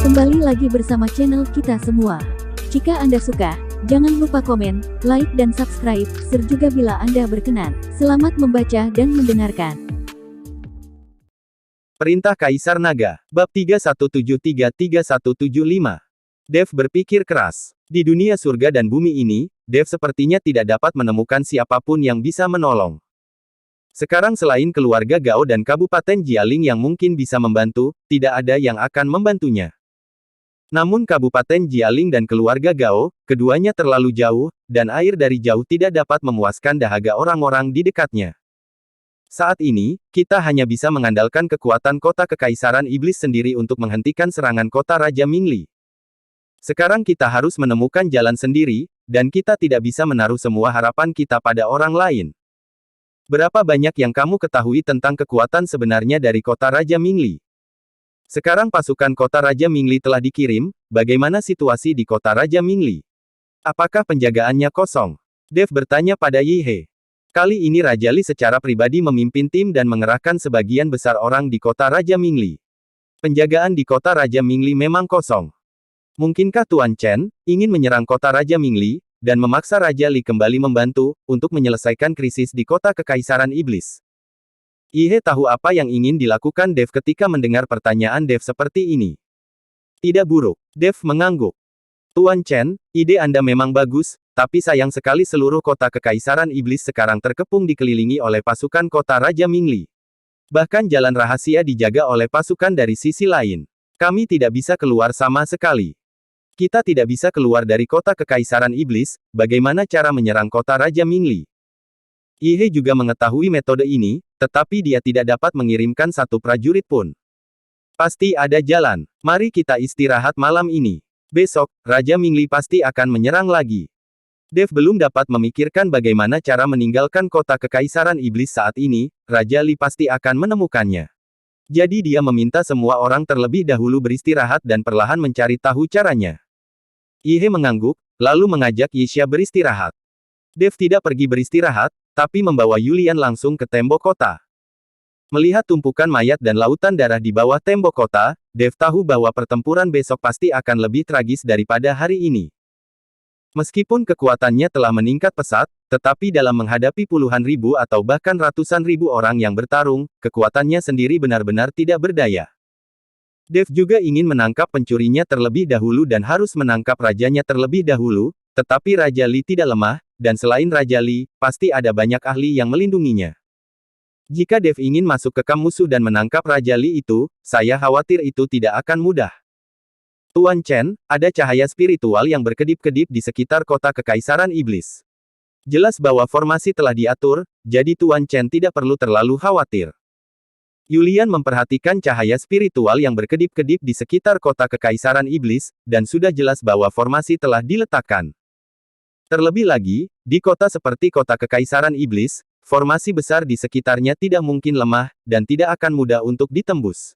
Kembali lagi bersama channel kita semua. Jika Anda suka, jangan lupa komen, like dan subscribe, share juga bila Anda berkenan. Selamat membaca dan mendengarkan. Perintah Kaisar Naga, Bab 3173-3175. Dev berpikir keras. Di dunia surga dan bumi ini, Dev sepertinya tidak dapat menemukan siapapun yang bisa menolong. Sekarang selain keluarga Gao dan Kabupaten Jialing yang mungkin bisa membantu, tidak ada yang akan membantunya. Namun Kabupaten Jialing dan keluarga Gao, keduanya terlalu jauh, dan air dari jauh tidak dapat memuaskan dahaga orang-orang di dekatnya. Saat ini, kita hanya bisa mengandalkan kekuatan kota Kekaisaran Iblis sendiri untuk menghentikan serangan kota Raja Mingli. Sekarang kita harus menemukan jalan sendiri, dan kita tidak bisa menaruh semua harapan kita pada orang lain. Berapa banyak yang kamu ketahui tentang kekuatan sebenarnya dari kota Raja Mingli? Sekarang pasukan kota Raja Mingli telah dikirim, bagaimana situasi di kota Raja Mingli? Apakah penjagaannya kosong? Dev bertanya pada Yi He. Kali ini Raja Li secara pribadi memimpin tim dan mengerahkan sebagian besar orang di kota Raja Mingli. Penjagaan di kota Raja Mingli memang kosong. Mungkinkah Tuan Chen ingin menyerang kota Raja Mingli, dan memaksa Raja Li kembali membantu, untuk menyelesaikan krisis di kota Kekaisaran Iblis? Yi He tahu apa yang ingin dilakukan Dev ketika mendengar pertanyaan Dev seperti ini. Tidak buruk. Dev mengangguk. Tuan Chen, ide Anda memang bagus, tapi sayang sekali seluruh kota Kekaisaran Iblis sekarang terkepung dikelilingi oleh pasukan kota Raja Mingli. Bahkan jalan rahasia dijaga oleh pasukan dari sisi lain. Kami tidak bisa keluar sama sekali. Kita tidak bisa keluar dari kota Kekaisaran Iblis, bagaimana cara menyerang kota Raja Mingli? Yi He juga mengetahui metode ini, tetapi dia tidak dapat mengirimkan satu prajurit pun. Pasti ada jalan. Mari kita istirahat malam ini. Besok, Raja Mingli pasti akan menyerang lagi. Dev belum dapat memikirkan bagaimana cara meninggalkan kota Kekaisaran Iblis saat ini, Raja Li pasti akan menemukannya. Jadi dia meminta semua orang terlebih dahulu beristirahat dan perlahan mencari tahu caranya. Yi He mengangguk, lalu mengajak Yixia beristirahat. Dev tidak pergi beristirahat, tapi membawa Yulian langsung ke tembok kota. Melihat tumpukan mayat dan lautan darah di bawah tembok kota, Dev tahu bahwa pertempuran besok pasti akan lebih tragis daripada hari ini. Meskipun kekuatannya telah meningkat pesat, tetapi dalam menghadapi puluhan ribu atau bahkan ratusan ribu orang yang bertarung, kekuatannya sendiri benar-benar tidak berdaya. Dev juga ingin menangkap pencurinya terlebih dahulu dan harus menangkap rajanya terlebih dahulu, tetapi Raja Li tidak lemah, dan selain Raja Li, pasti ada banyak ahli yang melindunginya. Jika Dev ingin masuk ke kamp musuh dan menangkap Raja Li itu, saya khawatir itu tidak akan mudah. Tuan Chen, ada cahaya spiritual yang berkedip-kedip di sekitar kota Kekaisaran Iblis. Jelas bahwa formasi telah diatur, jadi Tuan Chen tidak perlu terlalu khawatir. Yulian memperhatikan cahaya spiritual yang berkedip-kedip di sekitar kota Kekaisaran Iblis, dan sudah jelas bahwa formasi telah diletakkan. Terlebih lagi, di kota seperti kota Kekaisaran Iblis, formasi besar di sekitarnya tidak mungkin lemah, dan tidak akan mudah untuk ditembus.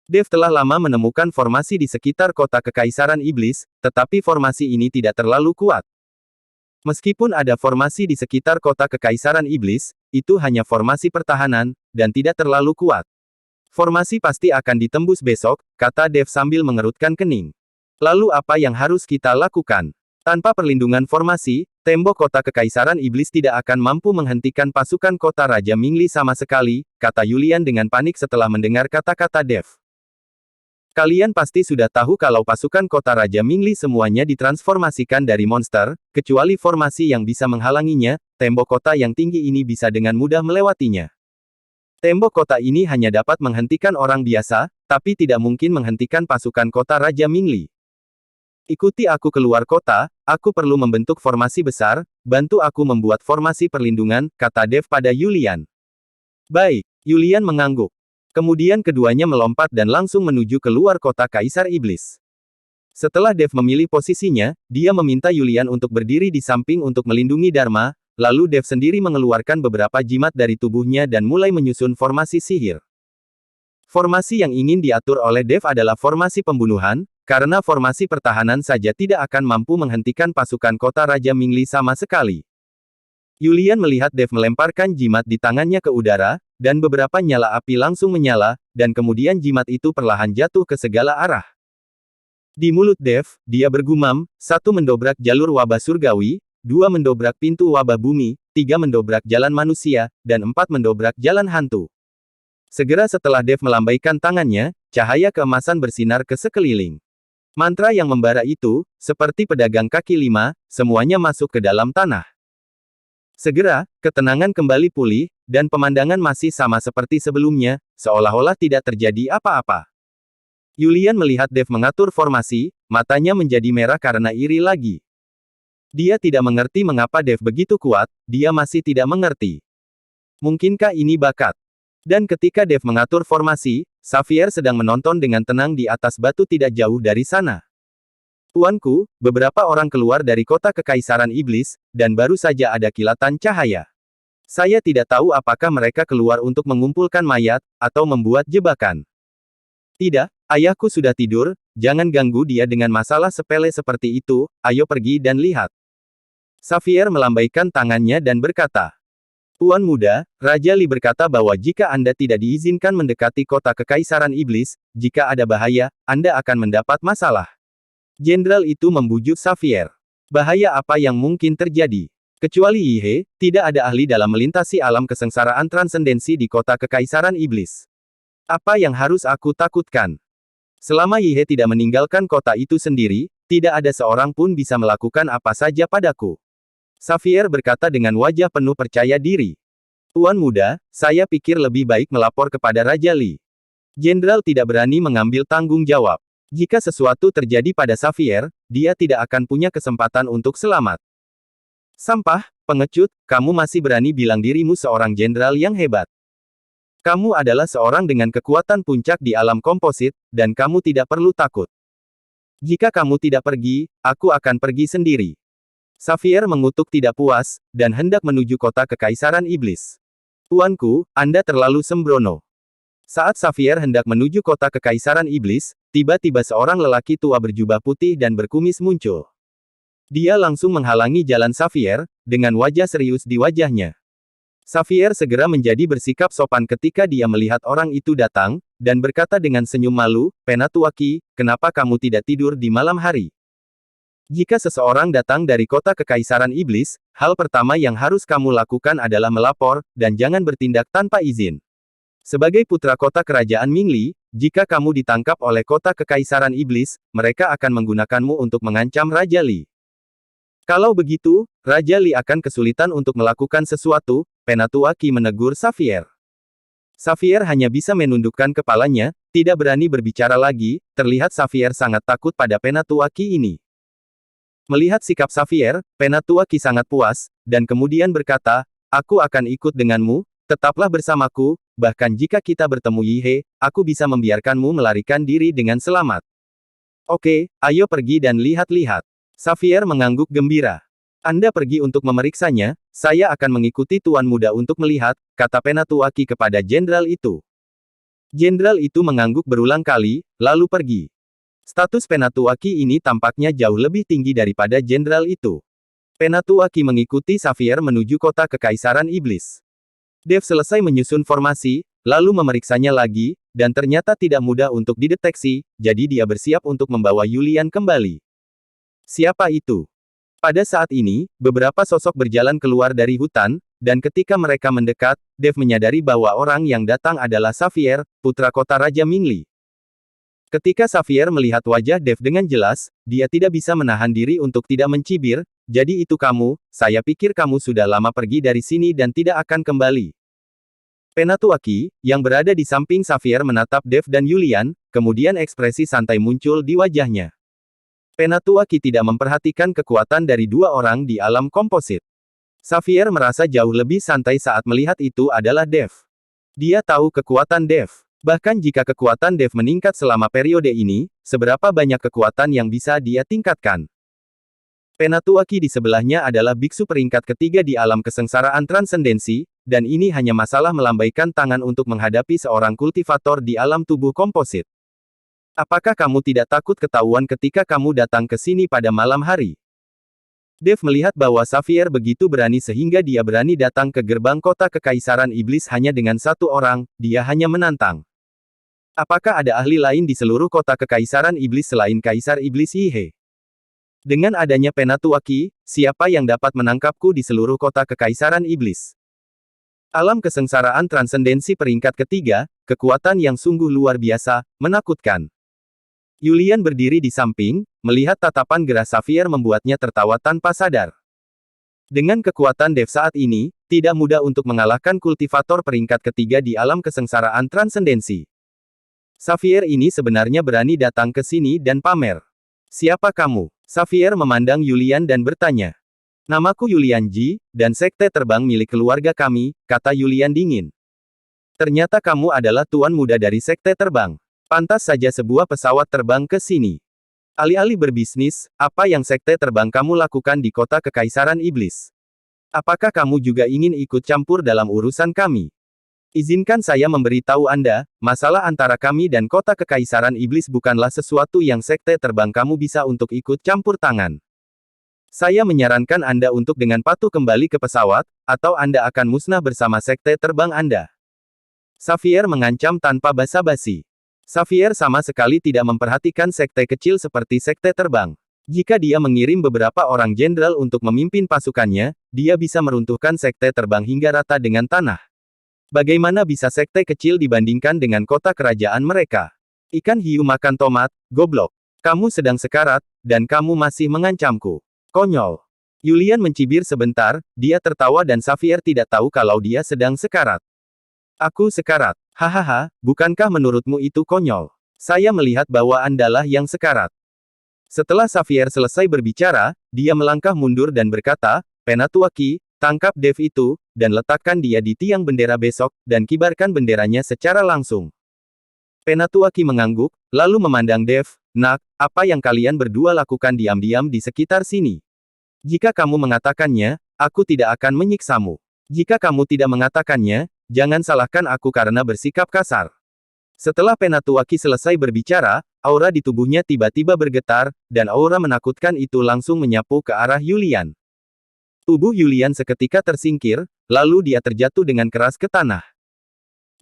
Dev telah lama menemukan formasi di sekitar kota Kekaisaran Iblis, tetapi formasi ini tidak terlalu kuat. Meskipun ada formasi di sekitar kota Kekaisaran Iblis, itu hanya formasi pertahanan, dan tidak terlalu kuat. Formasi pasti akan ditembus besok, kata Dev sambil mengerutkan kening. Lalu apa yang harus kita lakukan? Tanpa perlindungan formasi, tembok kota Kekaisaran Iblis tidak akan mampu menghentikan pasukan kota Raja Mingli sama sekali, kata Yulian dengan panik setelah mendengar kata-kata Dev. Kalian pasti sudah tahu kalau pasukan kota Raja Mingli semuanya ditransformasikan dari monster, kecuali formasi yang bisa menghalanginya, tembok kota yang tinggi ini bisa dengan mudah melewatinya. Tembok kota ini hanya dapat menghentikan orang biasa, tapi tidak mungkin menghentikan pasukan kota Raja Mingli. Ikuti aku keluar kota, aku perlu membentuk formasi besar, bantu aku membuat formasi perlindungan, kata Dev pada Yulian. Baik, Yulian mengangguk. Kemudian keduanya melompat dan langsung menuju keluar kota Kaisar Iblis. Setelah Dev memilih posisinya, dia meminta Yulian untuk berdiri di samping untuk melindungi Dharma, lalu Dev sendiri mengeluarkan beberapa jimat dari tubuhnya dan mulai menyusun formasi sihir. Formasi yang ingin diatur oleh Dev adalah formasi pembunuhan, karena formasi pertahanan saja tidak akan mampu menghentikan pasukan kota Raja Mingli sama sekali. Yulian melihat Dev melemparkan jimat di tangannya ke udara, dan beberapa nyala api langsung menyala, dan kemudian jimat itu perlahan jatuh ke segala arah. Di mulut Dev, dia bergumam, 1 mendobrak jalur wabah surgawi, 2 mendobrak pintu wabah bumi, 3 mendobrak jalan manusia, dan 4 mendobrak jalan hantu. Segera setelah Dev melambaikan tangannya, cahaya keemasan bersinar ke sekeliling. Mantra yang membara itu, seperti pedagang kaki 5, semuanya masuk ke dalam tanah. Segera, ketenangan kembali pulih, dan pemandangan masih sama seperti sebelumnya, seolah-olah tidak terjadi apa-apa. Yulian melihat Dev mengatur formasi, matanya menjadi merah karena iri lagi. Dia tidak mengerti mengapa Dev begitu kuat, dia masih tidak mengerti. Mungkinkah ini bakat? Dan ketika Dev mengatur formasi, Xavier sedang menonton dengan tenang di atas batu tidak jauh dari sana. Tuanku, beberapa orang keluar dari kota Kekaisaran Iblis, dan baru saja ada kilatan cahaya. Saya tidak tahu apakah mereka keluar untuk mengumpulkan mayat, atau membuat jebakan. Tidak, ayahku sudah tidur, jangan ganggu dia dengan masalah sepele seperti itu, ayo pergi dan lihat. Xavier melambaikan tangannya dan berkata, Tuan muda, Raja Li berkata bahwa jika Anda tidak diizinkan mendekati kota Kekaisaran Iblis, jika ada bahaya, Anda akan mendapat masalah. Jenderal itu membujuk Xavier. Bahaya apa yang mungkin terjadi? Kecuali Yihe, tidak ada ahli dalam melintasi alam kesengsaraan transendensi di kota Kekaisaran Iblis. Apa yang harus aku takutkan? Selama Yihe tidak meninggalkan kota itu sendiri, tidak ada seorang pun bisa melakukan apa saja padaku. Xavier berkata dengan wajah penuh percaya diri. Tuan muda, saya pikir lebih baik melapor kepada Raja Li. Jenderal tidak berani mengambil tanggung jawab. Jika sesuatu terjadi pada Xavier, dia tidak akan punya kesempatan untuk selamat. Sampah, pengecut, kamu masih berani bilang dirimu seorang jenderal yang hebat. Kamu adalah seorang dengan kekuatan puncak di alam komposit, dan kamu tidak perlu takut. Jika kamu tidak pergi, aku akan pergi sendiri. Xavier mengutuk tidak puas, dan hendak menuju kota Kekaisaran Iblis. Tuanku, Anda terlalu sembrono. Saat Xavier hendak menuju kota Kekaisaran Iblis, tiba-tiba seorang lelaki tua berjubah putih dan berkumis muncul. Dia langsung menghalangi jalan Xavier, dengan wajah serius di wajahnya. Xavier segera menjadi bersikap sopan ketika dia melihat orang itu datang, dan berkata dengan senyum malu, Penatuaki, kenapa kamu tidak tidur di malam hari? Jika seseorang datang dari kota Kekaisaran Iblis, hal pertama yang harus kamu lakukan adalah melapor, dan jangan bertindak tanpa izin. Sebagai putra kota kerajaan Mingli, jika kamu ditangkap oleh kota Kekaisaran Iblis, mereka akan menggunakanmu untuk mengancam Raja Li. Kalau begitu, Raja Li akan kesulitan untuk melakukan sesuatu, Penatuaki menegur Xavier. Xavier hanya bisa menundukkan kepalanya, tidak berani berbicara lagi, terlihat Xavier sangat takut pada Penatuaki ini. Melihat sikap Xavier, Penatuaki sangat puas, dan kemudian berkata, aku akan ikut denganmu, tetaplah bersamaku, bahkan jika kita bertemu Yihe, aku bisa membiarkanmu melarikan diri dengan selamat. Oke, ayo pergi dan lihat-lihat. Xavier mengangguk gembira. Anda pergi untuk memeriksanya, saya akan mengikuti Tuan Muda untuk melihat, kata Penatuaki kepada jenderal itu. Jenderal itu mengangguk berulang kali, lalu pergi. Status Penatuaki ini tampaknya jauh lebih tinggi daripada jenderal itu. Penatuaki mengikuti Xavier menuju kota Kekaisaran Iblis. Dev selesai menyusun formasi, lalu memeriksanya lagi, dan ternyata tidak mudah untuk dideteksi, jadi dia bersiap untuk membawa Yulian kembali. Siapa itu? Pada saat ini, beberapa sosok berjalan keluar dari hutan, dan ketika mereka mendekat, Dev menyadari bahwa orang yang datang adalah Xavier, putra kota Raja Mingli. Ketika Xavier melihat wajah Dev dengan jelas, dia tidak bisa menahan diri untuk tidak mencibir, jadi itu kamu, saya pikir kamu sudah lama pergi dari sini dan tidak akan kembali. Penatuaki, yang berada di samping Xavier menatap Dev dan Yulian, kemudian ekspresi santai muncul di wajahnya. Penatuaki tidak memperhatikan kekuatan dari dua orang di alam komposit. Xavier merasa jauh lebih santai saat melihat itu adalah Dev. Dia tahu kekuatan Dev. Bahkan jika kekuatan Dev meningkat selama periode ini, seberapa banyak kekuatan yang bisa dia tingkatkan. Penatuaki di sebelahnya adalah biksu peringkat ketiga di alam kesengsaraan transendensi, dan ini hanya masalah melambaikan tangan untuk menghadapi seorang kultivator di alam tubuh komposit. Apakah kamu tidak takut ketahuan ketika kamu datang ke sini pada malam hari? Dev melihat bahwa Xavier begitu berani sehingga dia berani datang ke gerbang kota kekaisaran iblis hanya dengan satu orang, dia hanya menantang. Apakah ada ahli lain di seluruh kota kekaisaran iblis selain Kaisar Iblis Yihe? Dengan adanya Penatuaki, siapa yang dapat menangkapku di seluruh kota kekaisaran iblis? Alam kesengsaraan transendensi peringkat ketiga, kekuatan yang sungguh luar biasa, menakutkan. Yulian berdiri di samping, melihat tatapan gerah Xavier membuatnya tertawa tanpa sadar. Dengan kekuatan Dev saat ini, tidak mudah untuk mengalahkan kultivator peringkat ketiga di alam kesengsaraan transendensi. Xavier ini sebenarnya berani datang ke sini dan pamer. Siapa kamu? Xavier memandang Yulian dan bertanya. Namaku Yulian Ji, dan sekte terbang milik keluarga kami, kata Yulian dingin. Ternyata kamu adalah tuan muda dari sekte terbang. Pantas saja sebuah pesawat terbang ke sini. Alih-alih berbisnis, apa yang sekte terbang kamu lakukan di kota kekaisaran iblis? Apakah kamu juga ingin ikut campur dalam urusan kami? Izinkan saya memberitahu Anda, masalah antara kami dan kota kekaisaran iblis bukanlah sesuatu yang sekte terbang kamu bisa untuk ikut campur tangan. Saya menyarankan Anda untuk dengan patuh kembali ke pesawat, atau Anda akan musnah bersama sekte terbang Anda. Xavier mengancam tanpa basa-basi. Xavier sama sekali tidak memperhatikan sekte kecil seperti sekte terbang. Jika dia mengirim beberapa orang jenderal untuk memimpin pasukannya, dia bisa meruntuhkan sekte terbang hingga rata dengan tanah. Bagaimana bisa sekte kecil dibandingkan dengan kota kerajaan mereka? Ikan hiu makan tomat, goblok. Kamu sedang sekarat, dan kamu masih mengancamku. Konyol. Yulian mencibir sebentar, dia tertawa dan Xavier tidak tahu kalau dia sedang sekarat. Aku sekarat. Hahaha, bukankah menurutmu itu konyol? Saya melihat bahwa Andalah yang sekarat. Setelah Xavier selesai berbicara, dia melangkah mundur dan berkata, Penatuaki, tangkap Dev itu, dan letakkan dia di tiang bendera besok, dan kibarkan benderanya secara langsung. Penatuaki mengangguk, lalu memandang Dev, Nak, apa yang kalian berdua lakukan diam-diam di sekitar sini? Jika kamu mengatakannya, aku tidak akan menyiksamu. Jika kamu tidak mengatakannya, jangan salahkan aku karena bersikap kasar. Setelah Penatuaki selesai berbicara, aura di tubuhnya tiba-tiba bergetar, dan aura menakutkan itu langsung menyapu ke arah Yulian. Tubuh Yulian seketika tersingkir, lalu dia terjatuh dengan keras ke tanah.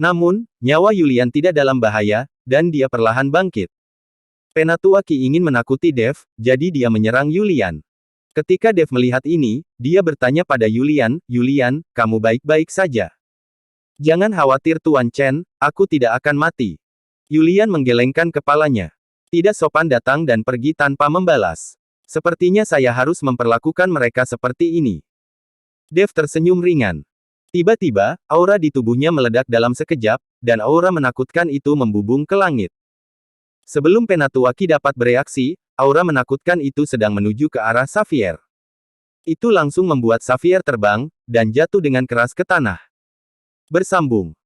Namun, nyawa Yulian tidak dalam bahaya, dan dia perlahan bangkit. Penatuaki ingin menakuti Dev, jadi dia menyerang Yulian. Ketika Dev melihat ini, dia bertanya pada Yulian, Yulian, kamu baik-baik saja? Jangan khawatir Tuan Chen, aku tidak akan mati. Yulian menggelengkan kepalanya. Tidak sopan datang dan pergi tanpa membalas. Sepertinya saya harus memperlakukan mereka seperti ini. Dev tersenyum ringan. Tiba-tiba, aura di tubuhnya meledak dalam sekejap, dan aura menakutkan itu membubung ke langit. Sebelum Penatuaki dapat bereaksi, aura menakutkan itu sedang menuju ke arah Xavier. Itu langsung membuat Xavier terbang, dan jatuh dengan keras ke tanah. Bersambung.